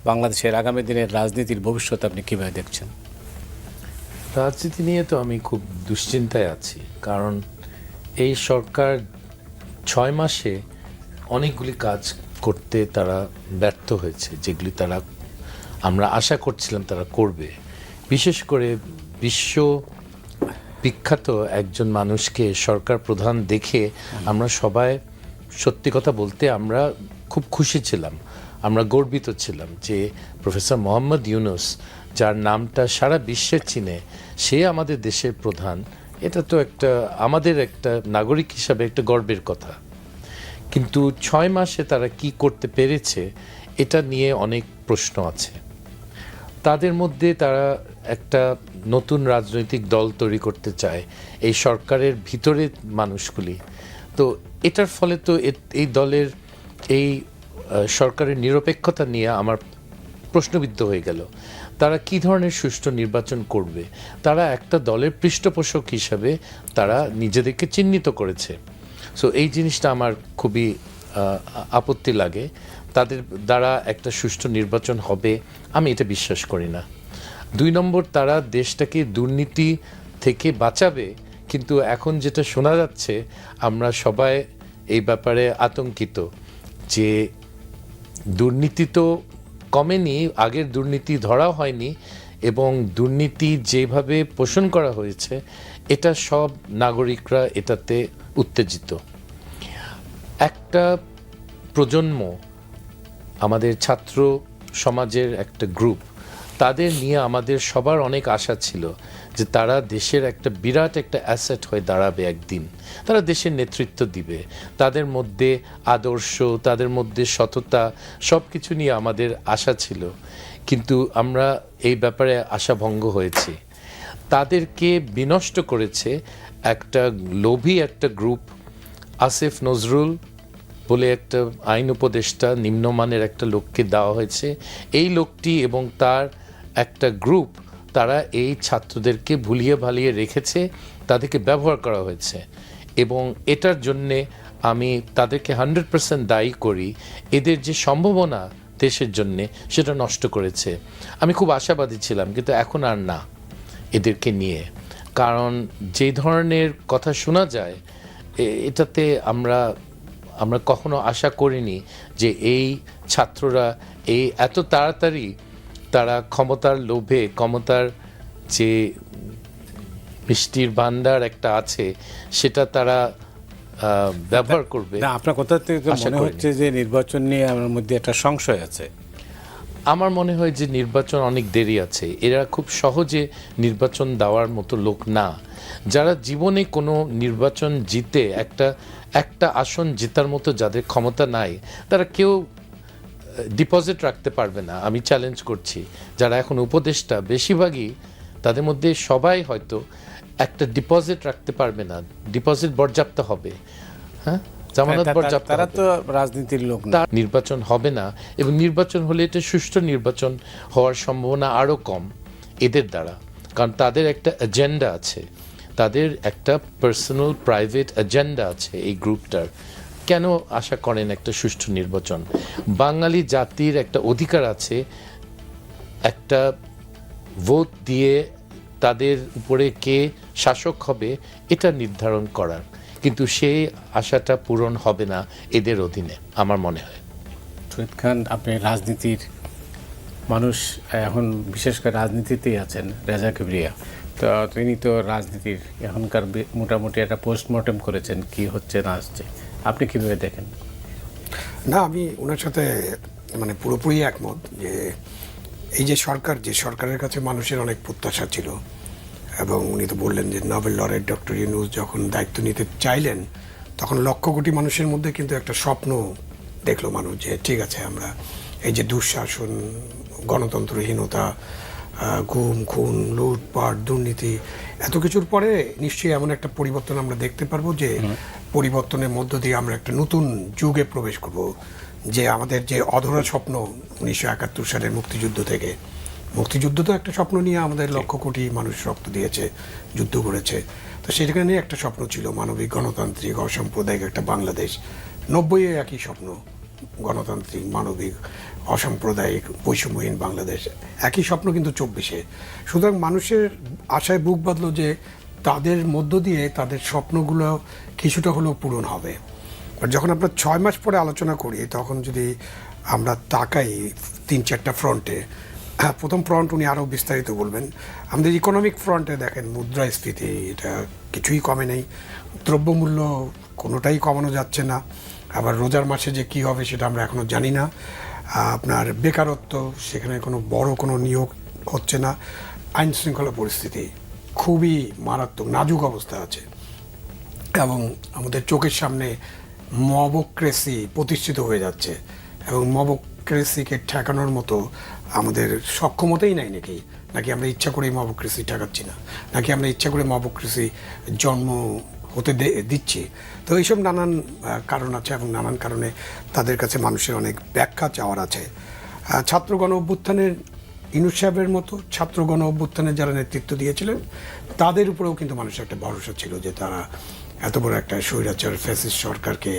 বাংলাদেশের আগামী দিনের রাজনীতির ভবিষ্যৎ আপনি কীভাবে দেখছেন? রাজনীতি নিয়ে তো আমি খুব দুশ্চিন্তায় আছি, কারণ এই সরকার 6 মাসে অনেকগুলি কাজ করতে তারা ব্যর্থ হয়েছে, যেগুলি তারা আমরা আশা করছিলাম তারা করবে। বিশেষ করে বিশ্ব বিখ্যাত একজন মানুষকে সরকার প্রধান দেখে আমরা সবাই, সত্যি কথা বলতে, আমরা খুব খুশি ছিলাম, আমরা গর্বিত ছিলাম যে প্রফেসর মোহাম্মদ ইউনূস, যার নামটা সারা বিশ্বে চিনে, সে আমাদের দেশের প্রধান। এটা তো আমাদের একটা নাগরিক হিসাবে একটা গর্বের কথা। কিন্তু 6 মাসে তারা কি করতে পেরেছে এটা নিয়ে অনেক প্রশ্ন আছে। তাদের মধ্যে তারা একটা নতুন রাজনৈতিক দল তৈরি করতে চায়, এই সরকারের ভিতরে মানুষগুলি। তো এটার ফলে তো এই দলের এই সরকারের নিরপেক্ষতা নিয়ে আমার প্রশ্নবিদ্ধ হয়ে গেল। তারা কি ধরনের সুষ্ঠু নির্বাচন করবে? তারা একটা দলের পৃষ্ঠপোষক হিসাবে তারা নিজেদেরকে চিহ্নিত করেছে। সো এই জিনিসটা আমার খুবই আপত্তি লাগে। তাদের দ্বারা একটা সুষ্ঠু নির্বাচন হবে আমি এটা বিশ্বাস করি না। 2 নম্বর, তারা দেশটাকে দুর্নীতি থেকে বাঁচাবে, কিন্তু এখন যেটা শোনা যাচ্ছে আমরা সবাই এই ব্যাপারে আতঙ্কিত যে দুর্নীতি তো কমেনি, আগের দুর্নীতি ধরা হয়নি, এবং দুর্নীতি যেভাবে পোষণ করা হয়েছে এটা সব নাগরিকরা এটাতে উত্তেজিত। একটা প্রজন্ম, আমাদের ছাত্র সমাজের একটা গ্রুপ, তাদের নিয়ে আমাদের সবার অনেক আশা ছিল যে তারা দেশের একটা বিরাট একটা অ্যাসেট হয়ে দাঁড়াবে একদিন, তারা দেশের নেতৃত্ব দিবে, তাদের মধ্যে আদর্শ, তাদের মধ্যে সততা, সব কিছু নিয়ে আমাদের আশা ছিল। কিন্তু আমরা এই ব্যাপারে আশাভঙ্গ হয়েছি। তাদেরকে বিনষ্ট করেছে একটা লোভী একটা গ্রুপ। আসিফ নজরুল বলে একটা আইন উপদেষ্টা, নিম্নমানের একটা লোককে দেওয়া হয়েছে। এই লোকটি এবং তার একটা গ্রুপ, তারা এই ছাত্রদেরকে ভুলিয়ে ভালিয়ে রেখেছে, তাদেরকে ব্যবহার করা হয়েছে, এবং এটার জন্যে আমি তাদেরকে 100% দায়ী করি। এদের যে সম্ভাবনা দেশের জন্যে সেটা নষ্ট করেছে। আমি খুব আশাবাদী ছিলাম, কিন্তু এখন আর না এদেরকে নিয়ে, কারণ যে ধরনের কথা শোনা যায় এটাতে আমরা কখনো আশা করিনি যে এই ছাত্ররা এত তাড়াতাড়ি তারা ক্ষমতার লোভে, ক্ষমতার যে মিষ্টির ভান্ডার একটা আছে সেটা তারা ব্যবহার করবে। আপনার কথা থেকে মনে হচ্ছে যে নির্বাচন নিয়ে আমার মধ্যে একটা সংশয় আছে। আমার মনে হয় যে নির্বাচন অনেক দেরি আছে। এরা খুব সহজে নির্বাচন দেওয়ার মতো লোক না। যারা জীবনে কোনো নির্বাচন জিতে একটা আসন জেতার মতো যাদের ক্ষমতা নাই, তারা কেউ ডিপোজিট রাখতে পারবে না। আমি চ্যালেঞ্জ করছি, যারা এখন উপদেষ্টা বেশিরভাগই, তাদের মধ্যে সবাই হয়তো একটা ডিপোজিট রাখতে পারবে না। ডিপোজিট বরজাপ্ত হবে, হ্যাঁ, জামানত বরজাপ্ত। তারা তো রাজনীতির লোক না। নির্বাচন হবে না, এবং নির্বাচন হলে এটা সুষ্ঠু নির্বাচন হওয়ার সম্ভাবনা আরও কম এদের দ্বারা, কারণ তাদের একটা এজেন্ডা আছে, তাদের একটা পার্সোনাল প্রাইভেট এজেন্ডা আছে এই গ্রুপটার। কেন আশা করেন একটা সুষ্ঠু নির্বাচন? বাঙালি জাতির একটা অধিকার আছে একটা ভোট দিয়ে তাদের উপরে কে শাসক হবে এটা নির্ধারণ করার, কিন্তু সেই আশাটা পূরণ হবে না এদের অধীনে আমার মনে হয়। শহীদ খান, আপনি রাজনীতির মানুষ, এখন বিশেষ করে রাজনীতিতেই আছেন। রেজা কিবরিয়া তো তিনি তো রাজনীতির এখনকার মোটামুটি একটা পোস্টমর্টেম করেছেন কি হচ্ছে না হচ্ছে, আপনি কীভাবে দেখেন? না, আমি ওনার সাথে মানে পুরোপুরি একমত যে এই যে সরকারের কাছে মানুষের অনেক প্রত্যাশা ছিল, এবং উনি তো বললেন যে নোবেল লরেট ডক্টর ইউনূস যখন দায়িত্ব নিতে চাইলেন তখন লক্ষ কোটি মানুষের মধ্যে কিন্তু একটা স্বপ্ন দেখলো মানুষ যে ঠিক আছে, আমরা এই যে দুঃশাসন, গণতন্ত্রহীনতা, গুম খুন, লুটপাট, দুর্নীতি, এত কিছুর পরে নিশ্চয়ই এমন একটা পরিবর্তন আমরা দেখতে পারবো যে পরিবর্তনের মধ্য দিয়ে আমরা একটা নতুন যুগে প্রবেশ করব, যে আমাদের যে অধরা স্বপ্ন 1971 সালের মুক্তিযুদ্ধ থেকে, মুক্তিযুদ্ধ তো একটা স্বপ্ন নিয়ে আমাদের লক্ষ কোটি মানুষ রক্ত দিয়েছে, যুদ্ধ করেছে, তো সেখানে নিয়ে একটা স্বপ্ন ছিল মানবিক, গণতান্ত্রিক, অসাম্প্রদায়িক একটা বাংলাদেশ। 90-এ একই স্বপ্ন, গণতান্ত্রিক, মানবিক, অসাম্প্রদায়িক, বৈষম্যহীন বাংলাদেশ, একই স্বপ্ন কিন্তু 24-এ। সুতরাং মানুষের আশায় বুক বাঁধলো যে তাদের মধ্য দিয়ে তাদের স্বপ্নগুলো কিছুটা হলেও পূরণ হবে। আর যখন আমরা 6 মাস পরে আলোচনা করি, তখন যদি আমরা তাকাই 3-4টা ফ্রন্টে, প্রথম ফ্রন্ট উনি আরও বিস্তারিত বলবেন। আমাদের ইকোনমিক ফ্রন্টে দেখেন মুদ্রাস্ফীতি, এটা কিছুই কমে নেই, দ্রব্যমূল্য কোনোটাই কমানো যাচ্ছে না, আবার রোজার মাসে যে কী হবে সেটা আমরা এখনও জানি না। আপনার বেকারত্ব, সেখানে কোনো বড় কোনো নিয়োগ হচ্ছে না, আইন শৃঙ্খলা পরিস্থিতি খুবই মারাত্মক নাজুক অবস্থা আছে, এবং আমাদের চোখের সামনে মবক্রেসি প্রতিষ্ঠিত হয়ে যাচ্ছে, এবং মবক্রেসিকে ঠেকানোর মতো আমাদের সক্ষমতাই নাই নাকি আমরা ইচ্ছা করে মবক্রেসি ঠেকাচ্ছি না, নাকি আমরা ইচ্ছা করে মবক্রেসি জন্ম হতে দিচ্ছি। তো এইসব নানান কারণ আছে, এবং নানান কারণে তাদের কাছে মানুষের অনেক ব্যাখ্যা চাওয়ার আছে। ছাত্র গণ অভ্যুত্থানের ইনুস সাহেবের মতো ছাত্র গণ অভ্যুত্থানের যারা নেতৃত্ব দিয়েছিলেন, তাদের উপরেও কিন্তু মানুষের একটা ভরসা ছিল যে তারা এত বড় একটা স্বৈরাচার ফ্যাসিস্ট সরকারকে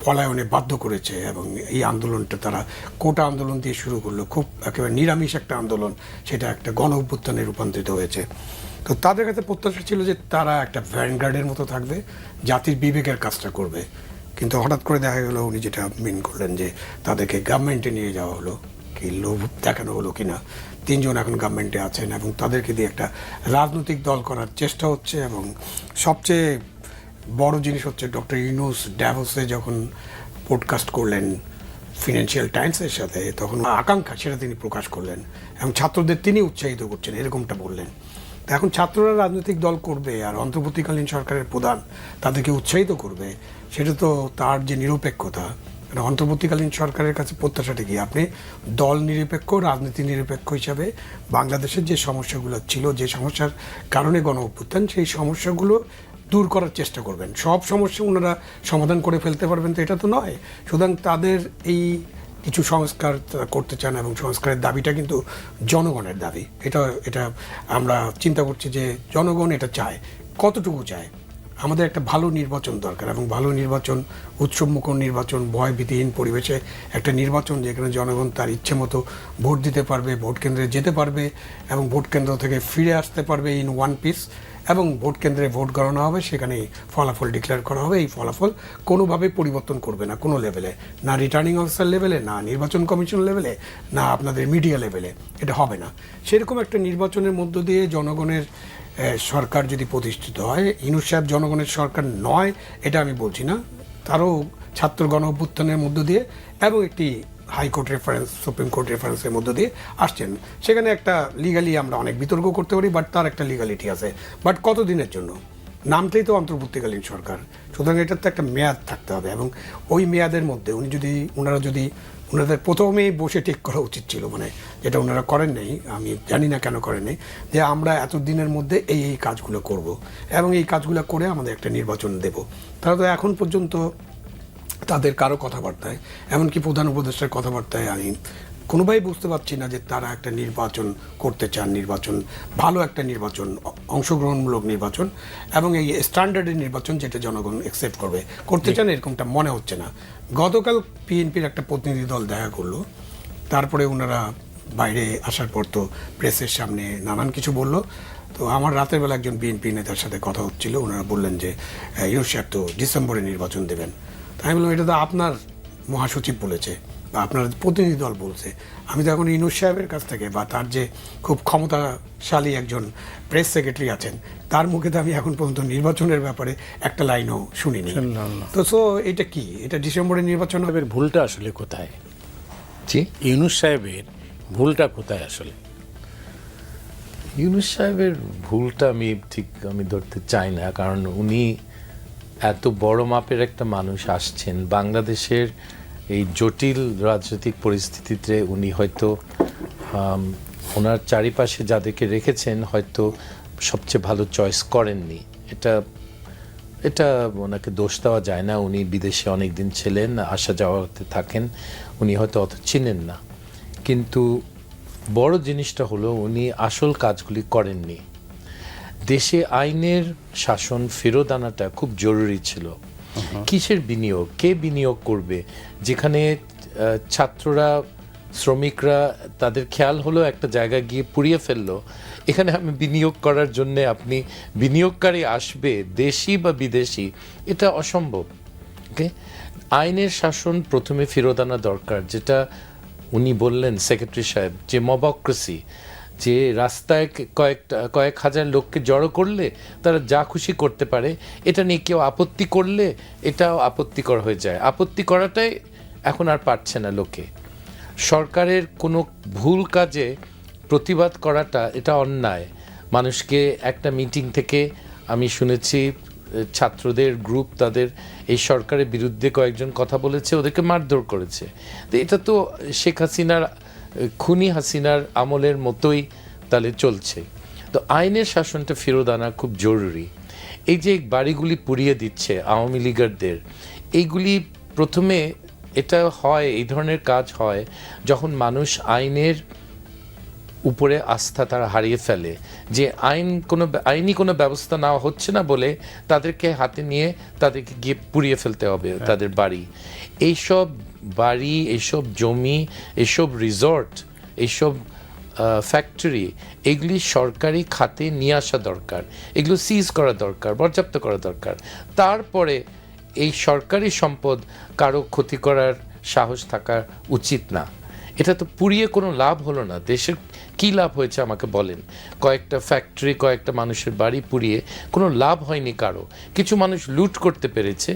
পলায়নে বাধ্য করেছে, এবং এই আন্দোলনটা তারা কোটা আন্দোলন দিয়ে শুরু করলো, খুব একেবারে নিরামিষ একটা আন্দোলন, সেটা একটা গণ অভ্যুত্থানে রূপান্তরিত হয়েছে। তো তাদের কাছে প্রত্যাশা ছিল যে তারা একটা ভ্যানগার্ডের মতো থাকবে, জাতির বিবেকের কাজটা করবে। কিন্তু হঠাৎ করে দেখা গেল উনি যেটা মিন করলেন যে তাদেরকে গভর্নমেন্টে নিয়ে যাওয়া হলো, কি লোভ দেখানো হলো কিনা। 3 জন এখন গভর্নমেন্টে আছেন, এবং তাদেরকে দিয়ে একটা রাজনৈতিক দল করার চেষ্টা হচ্ছে। এবং সবচেয়ে বড় জিনিস হচ্ছে ডক্টর ইউনূস ড্যাভোসে যখন পডকাস্ট করলেন ফিনান্সিয়াল টাইমসের সাথে, তখন আকাঙ্ক্ষা সেটা তিনি প্রকাশ করলেন, এবং ছাত্রদের তিনি উৎসাহিত করছেন, এরকমটা বললেন। তো এখন ছাত্ররা রাজনৈতিক দল করবে, আর অন্তর্বর্তীকালীন সরকারের প্রধান তাদেরকে উৎসাহিত করবে, সেটা তো তার যে নিরপেক্ষতা, মানে অন্তর্বর্তীকালীন সরকারের কাছে প্রত্যাশাটা কি, আপনি দল নিরপেক্ষ, রাজনীতি নিরপেক্ষ হিসাবে বাংলাদেশের যে সমস্যাগুলো ছিল, যে সমস্যার কারণে গণ অভ্যুত্থান, সেই সমস্যাগুলো দূর করার চেষ্টা করবেন। সব সমস্যা ওনারা সমাধান করে ফেলতে পারবেন তো এটা তো নয়। সুতরাং তাদের এই কিছু সংস্কার করতে চান, এবং সংস্কারের দাবিটা কিন্তু জনগণের দাবি। এটা আমরা চিন্তা করছি যে জনগণ এটা চায়, কতটুকু চায়। আমাদের একটা ভালো নির্বাচন দরকার, এবং ভালো নির্বাচন, উৎসবমুখর নির্বাচন, ভয়ভীতিহীন পরিবেশে একটা নির্বাচন, যেখানে জনগণ তার ইচ্ছে মতো ভোট দিতে পারবে, ভোট কেন্দ্রে যেতে পারবে, এবং ভোট কেন্দ্র থেকে ফিরে আসতে পারবে ইন ওয়ান পিস, এবং ভোট কেন্দ্রে ভোট গণনা হবে, সেখানে ফলাফল ডিক্লেয়ার করা হবে। এই ফলাফল কোনোভাবেই পরিবর্তন করবে না কোনো লেভেলে, না রিটার্নিং অফিসার লেভেলে, না নির্বাচন কমিশন লেভেলে, না আপনাদের মিডিয়া লেভেলে, এটা হবে না। সেরকম একটা নির্বাচনের মধ্য দিয়ে জনগণের সরকার যদি প্রতিষ্ঠিত হয়, ইউনূস সাহেব জনগণের সরকার নয় এটা আমি বলছি না, তারও ছাত্র গণ অভ্যুত্থানের মধ্য দিয়ে এবং একটি হাইকোর্ট রেফারেন্স, সুপ্রিম কোর্ট রেফারেন্সের মধ্য দিয়ে আসছেন। সেখানে একটা লিগালি আমরা অনেক বিতর্ক করতে পারি, বাট তার একটা লিগালিটি আছে। বাট কতদিনের জন্য? নামটাই তো অন্তর্বর্তীকালীন সরকার, সুতরাং এটার তো একটা মেয়াদ থাকতে হবে, এবং ওই মেয়াদের মধ্যে ওনারা যদি ওনাদের প্রথমেই বসে ঠিক করা উচিত ছিল, মানে যেটা ওনারা করেন নাই, আমি জানি না কেন করেন নাই, যে আমরা এত দিনের মধ্যে এই কাজগুলো করব, এবং এই কাজগুলো করে আমাদের একটা নির্বাচন দেব। তারা তো এখন পর্যন্ত তাদের কারো কথাবার্তায়, এমনকি প্রধান উপদেষ্টার কথাবার্তায় আমি কোনোভাবেই বুঝতে পারছি না যে তারা একটা নির্বাচন করতে চান, নির্বাচন ভালো একটা নির্বাচন, অংশগ্রহণমূলক নির্বাচন, এবং এই স্ট্যান্ডার্ডের নির্বাচন যেটা জনগণ অ্যাকসেপ্ট করতে চান, এরকমটা মনে হচ্ছে না। গতকাল বিএনপির একটা প্রতিনিধি দল দেখা করলো, তারপরে ওনারা বাইরে আসার পর তো প্রেসের সামনে নানান কিছু বলল। তো আমার রাতের বেলা একজন বিএনপি নেতার সাথে কথা হচ্ছিল, ওনারা বললেন যে ইউনূস সাহেব তো ডিসেম্বরে নির্বাচন দেবেন। তাই আমি বললাম এটা তো আপনার মহাসচিব বলেছে, বা আপনার প্রতিনিধি দল বলছে। আমি তো এখন ইউনূস সাহেবের কাছ থেকে, বা তার যে খুব ক্ষমতাশালী একজন প্রেস সেক্রেটারি আছেন, তার মুখে তো আমি এখন পর্যন্ত নির্বাচনের ব্যাপারে একটা লাইনও শুনিনি। তো সো এটা কি, এটা ডিসেম্বরে নির্বাচন হবে? ভুলটা আসলে কোথায়? জি, ইউনূস সাহেবের ভুলটা কোথায় আসলে? ইউনূস সাহেবের ভুলটা আমি ধরতে চাই না, কারণ উনি এত বড় মাপের একটা মানুষ আসছেন বাংলাদেশের এই জটিল রাজনৈতিক পরিস্থিতিতে। উনি হয়তো ওনার চারিপাশে যাদেরকে রেখেছেন হয়তো সবচেয়ে ভালো চয়েস করেননি। এটা ওনাকে দোষ দেওয়া যায় না। উনি বিদেশে অনেক দিন ছিলেন, আসা যাওয়াতে থাকেন, উনি হয়তো অত চিনেন না। কিন্তু বড় জিনিসটা হলো উনি আসল কাজগুলি করেননি। দেশে আইনের শাসন ফেরত আনাটা খুব জরুরি ছিল। কিসের বিনিয়োগ, কে বিনিয়োগ করবে? যেখানে ছাত্ররা, শ্রমিকরা, তাদের খেয়াল হলো একটা জায়গা গিয়ে পুড়িয়ে ফেললো, এখানে আমি বিনিয়োগ করার জন্যে আপনি বিনিয়োগকারী আসবে দেশি বা বিদেশি, এটা অসম্ভব। ওকে, আইনের শাসন প্রথমে ফেরত আনা দরকার, যেটা উনি বললেন সেক্রেটারি সাহেব, যে মবক্রেসি, যে রাস্তায় কয়েক হাজার লোককে জড়ো করলে তারা যা খুশি করতে পারে, এটা নিয়ে কেউ আপত্তি করলে এটাও আপত্তিকর হয়ে যায়। আপত্তি করাটাই এখন আর পারছে না লোকে। সরকারের কোনো ভুল কাজে প্রতিবাদ করাটা এটা অন্যায়। মানুষকে একটা মিটিং থেকে আমি শুনেছি ছাত্রদের গ্রুপ তাদের এই সরকারের বিরুদ্ধে কয়েকজন কথা বলেছে, ওদেরকে মারধর করেছে। তো এটা তো শেখ হাসিনার, খুনি হাসিনার আমলের মতোই তাহলে চলছে। তো আইনের শাসনটা ফেরত আনা খুব জরুরি। এই যে বাড়িগুলি পুড়িয়ে দিচ্ছে আওয়ামী লীগারদের, এইগুলি প্রথমে এটা হয়, এই ধরনের কাজ হয় যখন মানুষ আইনের উপরে আস্থা তারা হারিয়ে ফেলে, যে আইনি কোনো ব্যবস্থা নেওয়া হচ্ছে না বলে তাদেরকে হাতে নিয়ে তাদেরকে গিয়ে পুড়িয়ে ফেলতে হবে তাদের বাড়ি। এইসব বাড়ি, এইসব জমি, এইসব রিসর্ট, এইসব ফ্যাক্টরি, এগুলি সরকারি খাতে নিয়ে আসা দরকার, এগুলো সিজ করা দরকার, বরজাপ্ত করা দরকার। তারপরে এই সরকারি সম্পদ কারো ক্ষতি করার সাহস থাকা উচিত না। এটা তো পুড়িয়ে কোনো লাভ হলো না। দেশের কী লাভ হয়েছে আমাকে বলেন? কয়েকটা ফ্যাক্টরি, কয়েকটা মানুষের বাড়ি পুড়িয়ে কোনো লাভ হয়নি কারো। কিছু মানুষ লুট করতে পেরেছে,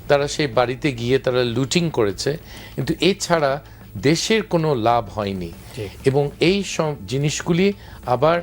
তারা সেই বাড়িতে গিয়ে তারা লুটিং করেছে, কিন্তু এছাড়া দেশের কোনো লাভ হয়নি। এবং এই সব জিনিসগুলি আবার